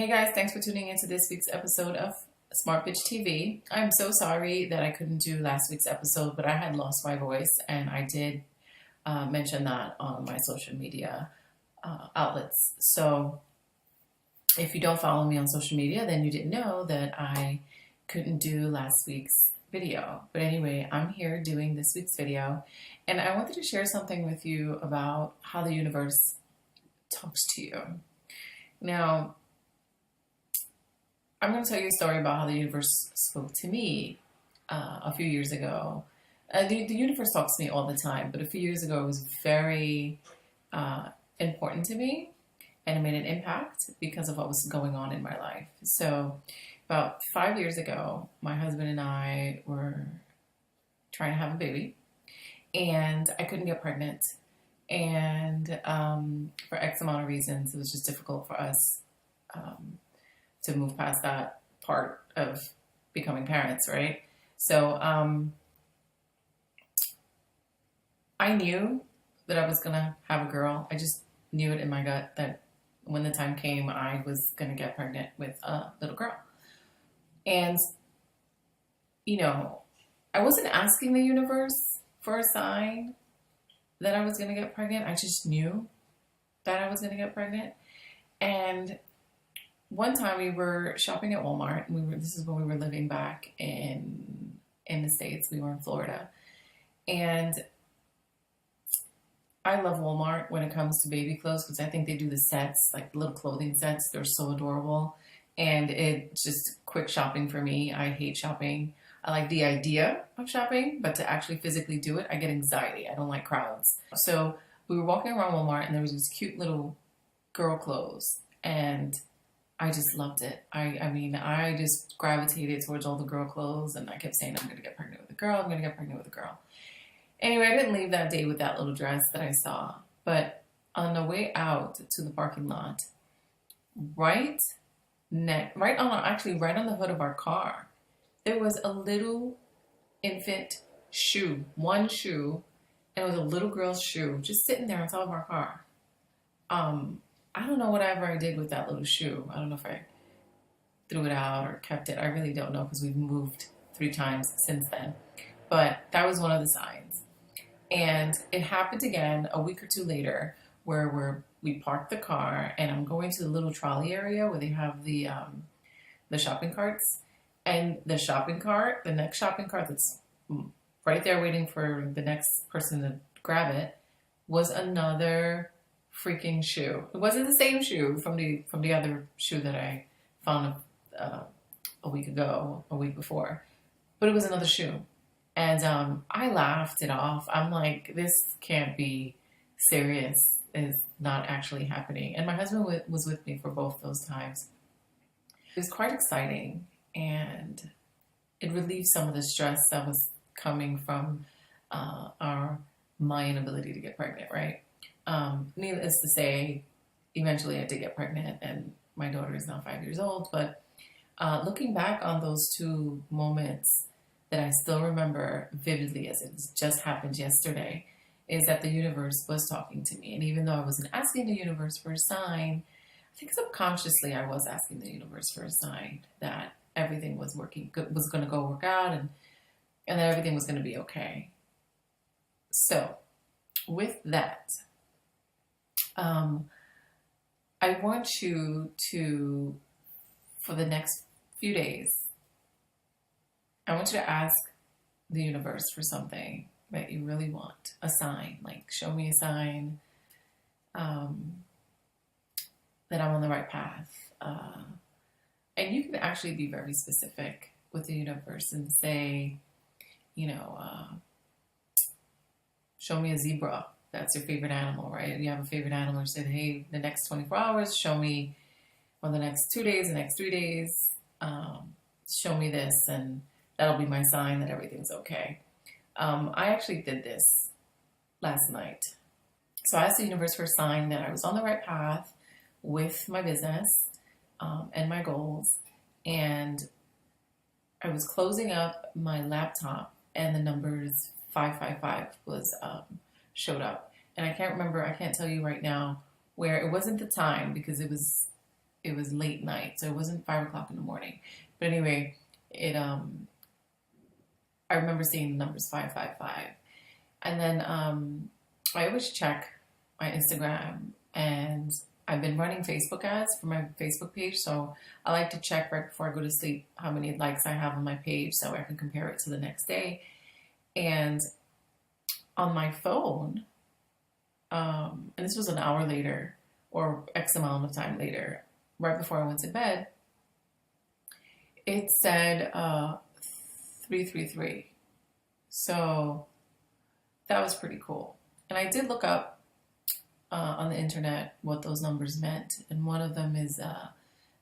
Hey guys, thanks for tuning into this week's episode of Smart Bitch TV. I'm so sorry that I couldn't do last week's episode, but I had lost my voice and I did mention that on my social media outlets. So if you don't follow me on social media, then you didn't know that I couldn't do last week's video. But anyway, I'm here doing this week's video and I wanted to share something with you about how the universe talks to you. Now, I'm going to tell you a story about how the universe spoke to me a few years ago. The universe talks to me all the time, but a few years ago it was very important to me, and it made an impact because of what was going on in my life. So about 5 years ago, my husband and I were trying to have a baby, and I couldn't get pregnant. And for X amount of reasons, it was just difficult for us to move past that part of becoming parents, right? So I knew that I was gonna have a girl. I just knew it in my gut that when the time came, I was gonna get pregnant with a little girl. And, you know, I wasn't asking the universe for a sign that I was gonna get pregnant. I just knew that I was gonna get pregnant. And one time we were shopping at Walmart. This is when we were living back in the States. We were in Florida. And I love Walmart when it comes to baby clothes because I think they do the sets, like little clothing sets. They're so adorable. And it's just quick shopping for me. I hate shopping. I like the idea of shopping, but to actually physically do it, I get anxiety. I don't like crowds. So we were walking around Walmart and there was this cute little girl clothes. And I just loved it. I just gravitated towards all the girl clothes and I kept saying, I'm going to get pregnant with a girl. I'm going to get pregnant with a girl. Anyway, I didn't leave that day with that little dress that I saw. But on the way out to the parking lot, right on the hood of our car, there was a little infant shoe, one shoe, and it was a little girl's shoe just sitting there on top of our car. I don't know whatever I did with that little shoe. I don't know if I threw it out or kept it. I really don't know because we've moved 3 times since then. But that was one of the signs. And it happened again a week or 2 later where we parked the car and I'm going to the little trolley area where they have the shopping carts. And the next shopping cart that's right there waiting for the next person to grab it was another freaking shoe. It wasn't the same shoe from the other shoe that I found a week before, but it was another shoe. And I laughed it off. I'm like, this can't be serious. It's not actually happening. And my husband was with me for both those times. It was quite exciting, and it relieved some of the stress that was coming from my inability to get pregnant, right? Needless to say, eventually I did get pregnant and my daughter is now 5 years old. But looking back on those 2 moments that I still remember vividly as it just happened yesterday is that the universe was talking to me. And even though I wasn't asking the universe for a sign, I think subconsciously I was asking the universe for a sign that everything was going to work out and that everything was going to be okay. So with that, I want you to, for the next few days, I want you to ask the universe for something that you really want, a sign, like show me a sign that I'm on the right path. And you can actually be very specific with the universe and say, show me a zebra. That's your favorite animal, right? If you have a favorite animal, you say, hey, the next 24 hours, show me, or the next 2 days, the next 3 days, show me this, and that'll be my sign that everything's okay. I actually did this last night. So I asked the universe for a sign that I was on the right path with my business and my goals. And I was closing up my laptop and the numbers 555 was showed up. And I can't tell you right now where. It wasn't the time because it was it was late night, so it wasn't 5 o'clock in the morning. But anyway, it I remember seeing the numbers 555, and then I always check my Instagram, and I've been running Facebook ads for my Facebook page, so I like to check right before I go to sleep how many likes I have on my page so I can compare it to the next day. And on my phone, and this was an hour later or X amount of time later, right before I went to bed, it said 333. So that was pretty cool. And I did look up on the internet what those numbers meant. And one of them is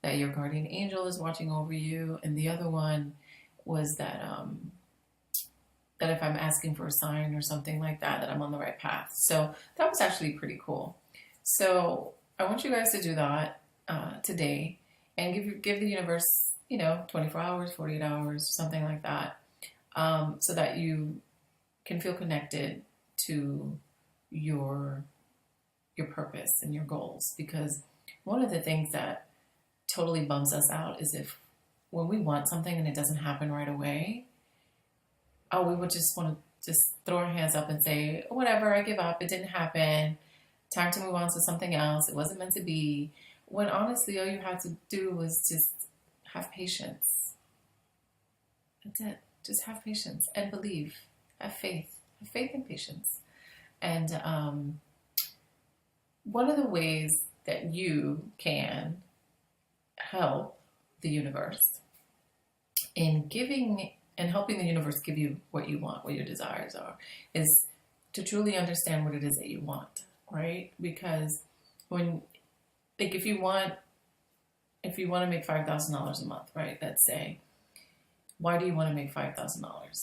that your guardian angel is watching over you. And the other one was that that if I'm asking for a sign or something like that, that I'm on the right path. So that was actually pretty cool. So I want you guys to do that today and give the universe, 24 hours, 48 hours, something like that, so that you can feel connected to your purpose and your goals. Because one of the things that totally bums us out is if when we want something and it doesn't happen right away, we would just want to just throw our hands up and say, whatever, I give up, it didn't happen, time to move on to something else, it wasn't meant to be. When honestly all you had to do was just have patience. That's it. Just have patience and believe. Have faith and patience. And one of the ways that you can help the universe in giving and helping the universe give you what you want, what your desires are, is to truly understand what it is that you want, right? Because if you want to make $5,000 a month, right? Let's say, why do you want to make $5,000?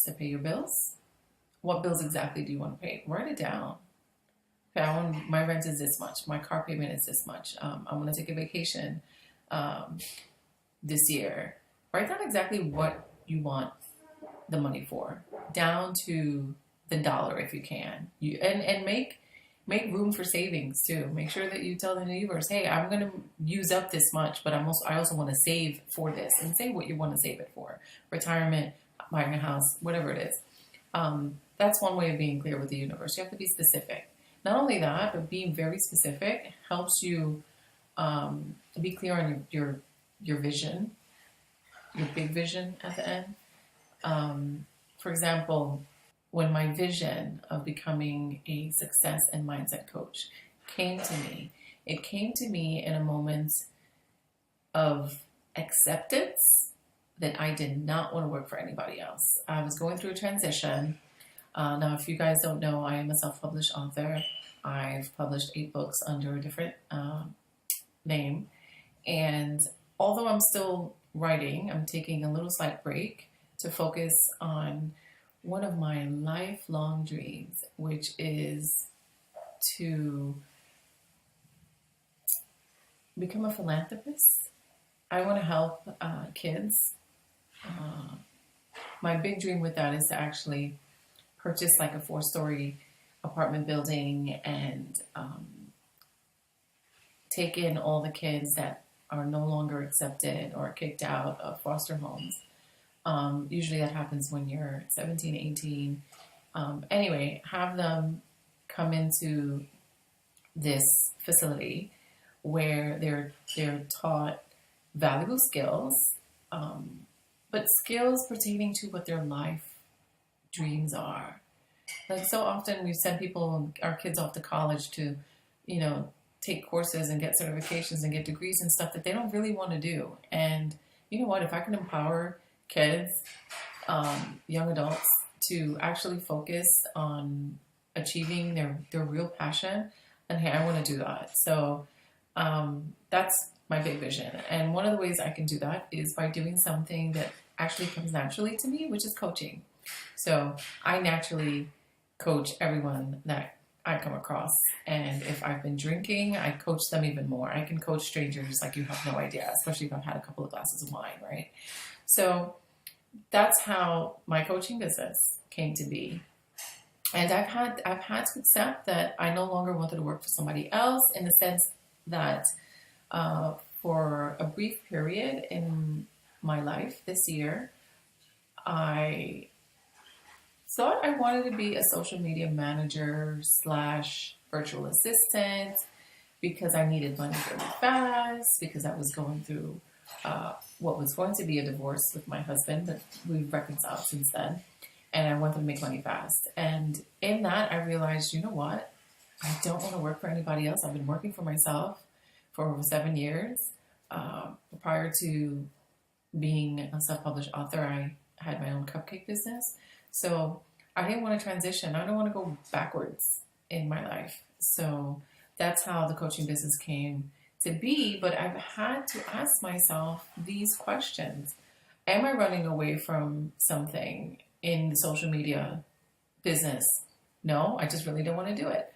To pay your bills? What bills exactly do you want to pay? Write it down. Okay, my rent is this much. My car payment is this much. I'm going to take a vacation this year. Write down exactly what you want the money for, down to the dollar if you can. And make room for savings too. Make sure that you tell the universe, hey, I'm going to use up this much, but I also want to save for this. And say what you want to save it for. Retirement, buying a house, whatever it is. That's one way of being clear with the universe. You have to be specific. Not only that, but being very specific helps you be clear on your vision, your big vision at the end. For example, when my vision of becoming a success and mindset coach came to me, it came to me in a moment of acceptance that I did not want to work for anybody else. I was going through a transition. Now, if you guys don't know, I am a self-published author. I've published 8 books under a different name. And although I'm still writing, I'm taking a little slight break to focus on one of my lifelong dreams, which is to become a philanthropist. I want to help kids. My big dream with that is to actually purchase like a 4-story apartment building and take in all the kids that are no longer accepted or kicked out of foster homes. Usually that happens when you're 17, 18. Anyway, have them come into this facility where they're taught valuable skills, but skills pertaining to what their life dreams are. Like so often we send our kids off to college to, take courses and get certifications and get degrees and stuff that they don't really want to do. And you know what, if I can empower kids, young adults, to actually focus on achieving their real passion, then hey, I want to do that. So that's my big vision. And one of the ways I can do that is by doing something that actually comes naturally to me, which is coaching. So I naturally coach everyone that I come across. And if I've been drinking, I coach them even more. I can coach strangers like you have no idea, especially if I've had a couple of glasses of wine, right? So that's how my coaching business came to be. And I've had to accept that I no longer wanted to work for somebody else, in the sense that for a brief period in my life this year, I thought I wanted to be a social media manager slash virtual assistant because I needed money really fast, because I was going through what was going to be a divorce with my husband, but we've reconciled since then. And I wanted to make money fast. And in that, I realized, you know what? I don't want to work for anybody else. I've been working for myself for over 7 years. Prior to being a self-published author, I had my own cupcake business. So I didn't want to transition. I don't want to go backwards in my life. So that's how the coaching business came to be. But I've had to ask myself these questions. Am I running away from something in the social media business? No, I just really don't want to do it.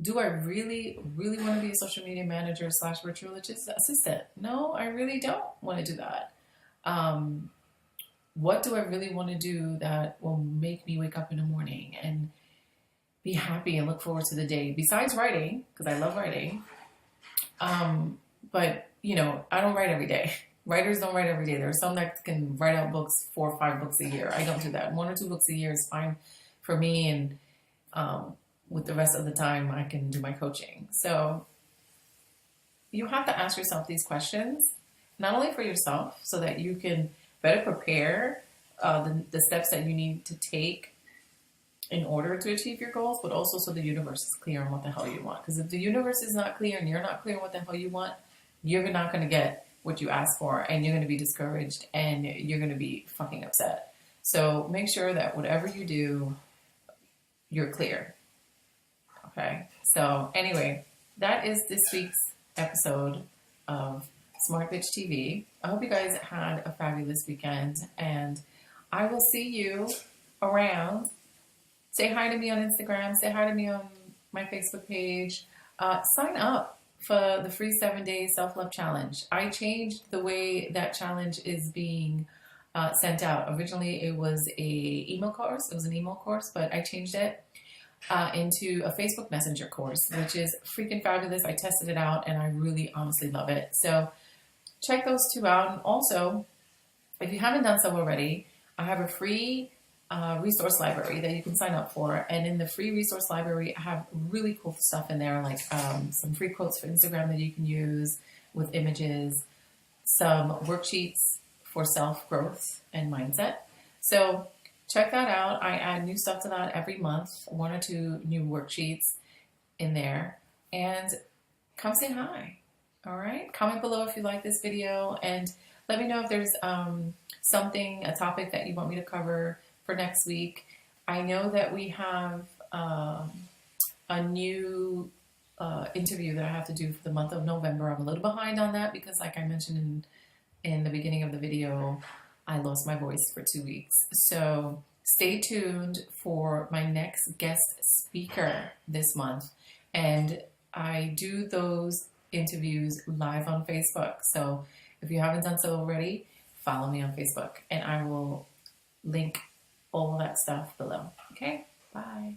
Do I really, really want to be a social media manager slash virtual assistant? No, I really don't want to do that. What do I really want to do that will make me wake up in the morning and be happy and look forward to the day? Besides writing, because I love writing. But, you know, I don't write every day. Writers don't write every day. There are some that can write out books, 4 or 5 books a year. I don't do that. 1 or 2 books a year is fine for me. And with the rest of the time, I can do my coaching. So you have to ask yourself these questions, not only for yourself, so that you can better prepare the steps that you need to take in order to achieve your goals, but also so the universe is clear on what the hell you want. Because if the universe is not clear and you're not clear on what the hell you want, you're not going to get what you ask for, and you're going to be discouraged, and you're going to be fucking upset. So make sure that whatever you do, you're clear. Okay? So anyway, that is this week's episode of Smart Bitch TV. I hope you guys had a fabulous weekend, and I will see you around. Say hi to me on Instagram. Say hi to me on my Facebook page. Sign up for the free 7-day self-love challenge. I changed the way that challenge is being sent out. Originally, it was a email course. It was an email course, but I changed it into a Facebook Messenger course, which is freaking fabulous. I tested it out, and I really honestly love it. So check those 2 out. And also, if you haven't done so already, I have a free resource library that you can sign up for. And in the free resource library, I have really cool stuff in there, like some free quotes for Instagram that you can use with images, some worksheets for self-growth and mindset. So check that out. I add new stuff to that every month, 1 or 2 new worksheets in there. And come say hi. All right? Comment below if you like this video, and let me know if there's a topic that you want me to cover for next week. I know that we have a new interview that I have to do for the month of November. I'm a little behind on that because, like I mentioned in the beginning of the video, I lost my voice for 2 weeks. So stay tuned for my next guest speaker this month. And I do those interviews live on Facebook. So if you haven't done so already, follow me on Facebook, and I will link all that stuff below. Okay? Bye.